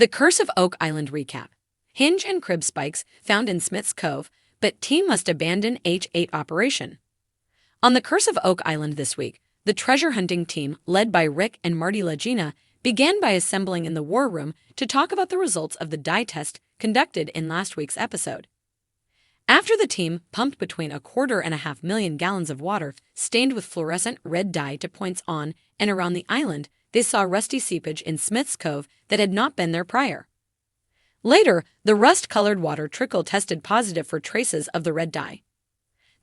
The Curse of Oak Island recap. Hinge and crib spikes found in Smith's Cove, but team must abandon H8 operation. On the Curse of Oak Island this week, the treasure hunting team, led by Rick and Marty Lagina, began by assembling in the war room to talk about the results of the dye test conducted in last week's episode. After the team pumped between 2.25 million gallons of water stained with fluorescent red dye to points on and around the island, they saw rusty seepage in Smith's Cove that had not been there prior. Later, the rust-colored water trickle tested positive for traces of the red dye.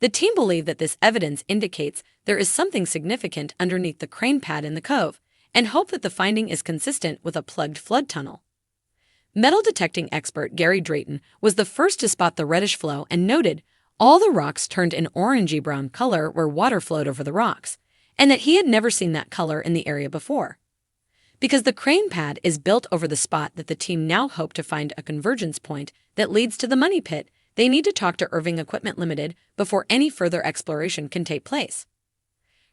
The team believe that this evidence indicates there is something significant underneath the crane pad in the cove, and hope that the finding is consistent with a plugged flood tunnel. Metal detecting expert Gary Drayton was the first to spot the reddish flow and noted all the rocks turned an orangey-brown color where water flowed over the rocks, and that he had never seen that color in the area before. Because the crane pad is built over the spot that the team now hope to find a convergence point that leads to the money pit, they need to talk to Irving Equipment Limited before any further exploration can take place.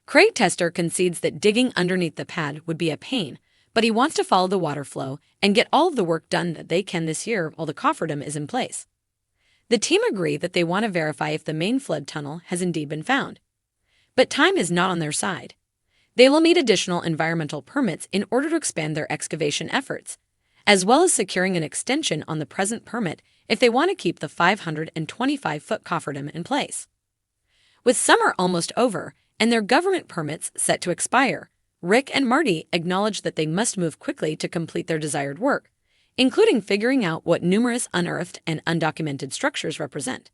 Crate Tester concedes that digging underneath the pad would be a pain, but he wants to follow the water flow and get all of the work done that they can this year while the cofferdam is in place. The team agree that they want to verify if the main flood tunnel has indeed been found. But time is not on their side. They will need additional environmental permits in order to expand their excavation efforts, as well as securing an extension on the present permit if they want to keep the 525-foot cofferdam in place. With summer almost over and their government permits set to expire, Rick and Marty acknowledge that they must move quickly to complete their desired work, including figuring out what numerous unearthed and undocumented structures represent.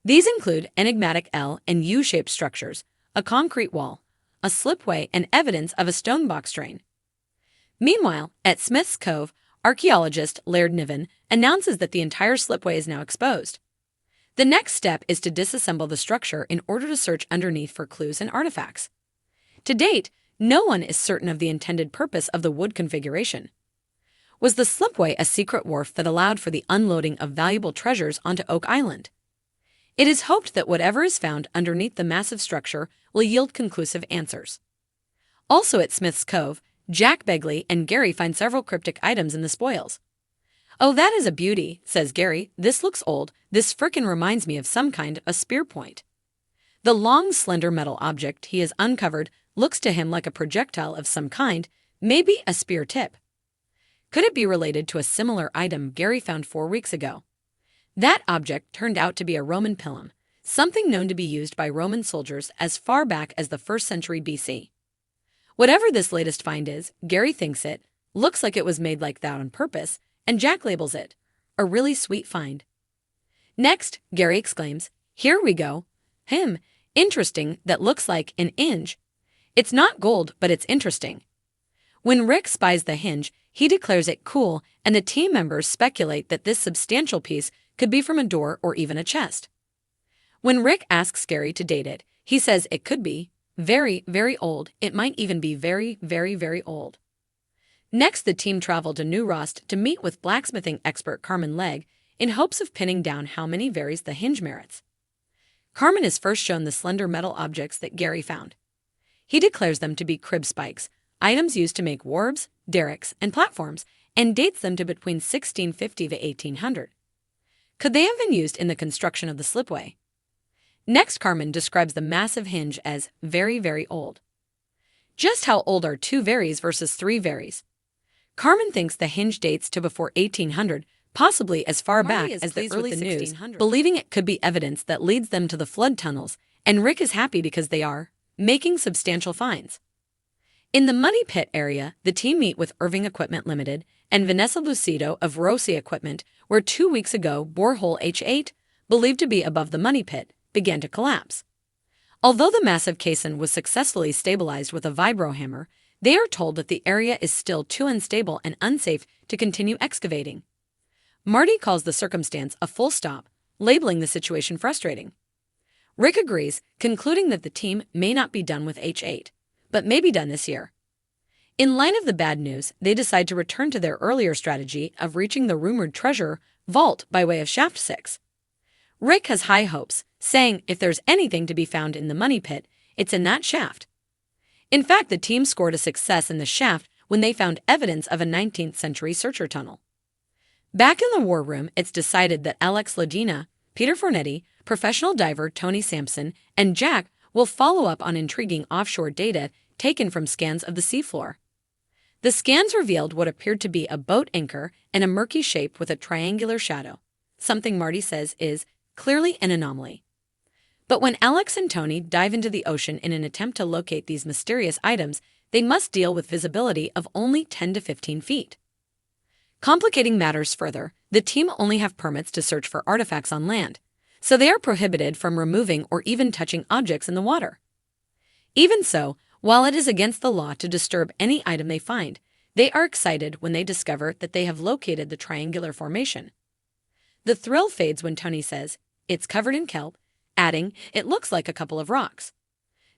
These include enigmatic L and U-shaped structures, a concrete wall, a slipway, and evidence of a stone box drain. Meanwhile, at Smith's Cove, archaeologist Laird Niven announces that the entire slipway is now exposed. The next step is to disassemble the structure in order to search underneath for clues and artifacts. To date, no one is certain of the intended purpose of the wood configuration. Was the slipway a secret wharf that allowed for the unloading of valuable treasures onto Oak Island? It is hoped that whatever is found underneath the massive structure will yield conclusive answers. Also at Smith's Cove, Jack Begley and Gary find several cryptic items in the spoils. "Oh, that is a beauty," says Gary. "This looks old. This frickin' reminds me of some kind of a spear point." The long, slender metal object he has uncovered looks to him like a projectile of some kind, maybe a spear tip. Could it be related to a similar item Gary found 4 weeks ago? That object turned out to be a Roman pilum, something known to be used by Roman soldiers as far back as the 1st century BC. Whatever this latest find is, Gary thinks it looks like it was made like that on purpose, and Jack labels it a really sweet find. Next, Gary exclaims, "Here we go. Interesting, that looks like an hinge. It's not gold, but it's interesting." When Rick spies the hinge, he declares it cool, and the team members speculate that this substantial piece could be from a door or even a chest. When Rick asks Gary to date it, he says it could be very, very old. It might even be very, very, very old. Next, the team traveled to New Rost to meet with blacksmithing expert Carmen Legg in hopes of pinning down how many varies the hinge merits. Carmen is first shown the slender metal objects that Gary found. He declares them to be crib spikes, items used to make wharves, derricks, and platforms, and dates them to between 1650 to 1800. Could they have been used in the construction of the slipway? Next, Carmen describes the massive hinge as very, very old. Just how old are 2 varies versus 3 varies? Carmen thinks the hinge dates to before 1800, possibly as far back as the early 1600s, believing it could be evidence that leads them to the flood tunnels, and Rick is happy because they are making substantial finds. In the Money Pit area, the team meet with Irving Equipment Limited and Vanessa Lucido of Rossi Equipment, where 2 weeks ago borehole H8, believed to be above the Money Pit, began to collapse. Although the massive caisson was successfully stabilized with a vibrohammer, they are told that the area is still too unstable and unsafe to continue excavating. Marty calls the circumstance a full stop, labeling the situation frustrating. Rick agrees, concluding that the team may not be done with H8, but may be done this year. In light of the bad news, they decide to return to their earlier strategy of reaching the rumored treasure vault by way of Shaft 6. Rick has high hopes, saying if there's anything to be found in the money pit, it's in that shaft. In fact, the team scored a success in the shaft when they found evidence of a 19th century searcher tunnel. Back in the war room, it's decided that Alex Lodina, Peter Fornetti, professional diver Tony Sampson, and Jack will follow up on intriguing offshore data taken from scans of the seafloor. The scans revealed what appeared to be a boat anchor and a murky shape with a triangular shadow, something Marty says is clearly an anomaly. But when Alex and Tony dive into the ocean in an attempt to locate these mysterious items, they must deal with visibility of only 10 to 15 feet. Complicating matters further, the team only have permits to search for artifacts on land, so they are prohibited from removing or even touching objects in the water. Even so, while it is against the law to disturb any item they find, they are excited when they discover that they have located the triangular formation. The thrill fades when Tony says, "It's covered in kelp," adding, "It looks like a couple of rocks."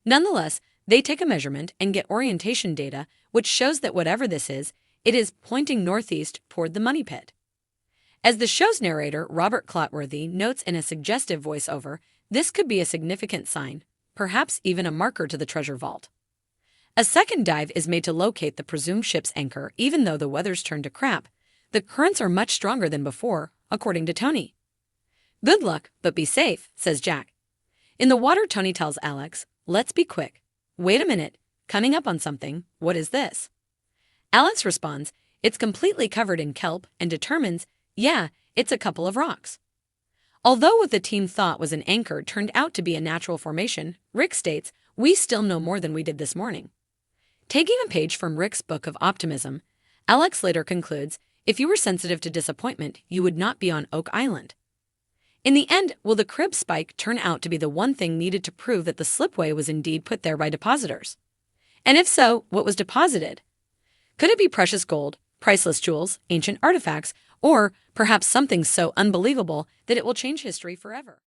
Nonetheless, they take a measurement and get orientation data, which shows that whatever this is, it is pointing northeast toward the money pit. As the show's narrator, Robert Clotworthy, notes in a suggestive voiceover, this could be a significant sign, perhaps even a marker to the treasure vault. A second dive is made to locate the presumed ship's anchor, even though the weather's turned to crap. The currents are much stronger than before, according to Tony. "Good luck, but be safe," says Jack. In the water, Tony tells Alex, "Let's be quick. Wait a minute, coming up on something. What is this?" Alex responds, "It's completely covered in kelp," and determines, "Yeah, it's a couple of rocks." Although what the team thought was an anchor turned out to be a natural formation, Rick states, "We still know more than we did this morning." Taking a page from Rick's book of optimism, Alex later concludes, "If you were sensitive to disappointment, you would not be on Oak Island." In the end, will the crib spike turn out to be the one thing needed to prove that the slipway was indeed put there by depositors? And if so, what was deposited? Could it be precious gold, priceless jewels, ancient artifacts, or perhaps something so unbelievable that it will change history forever?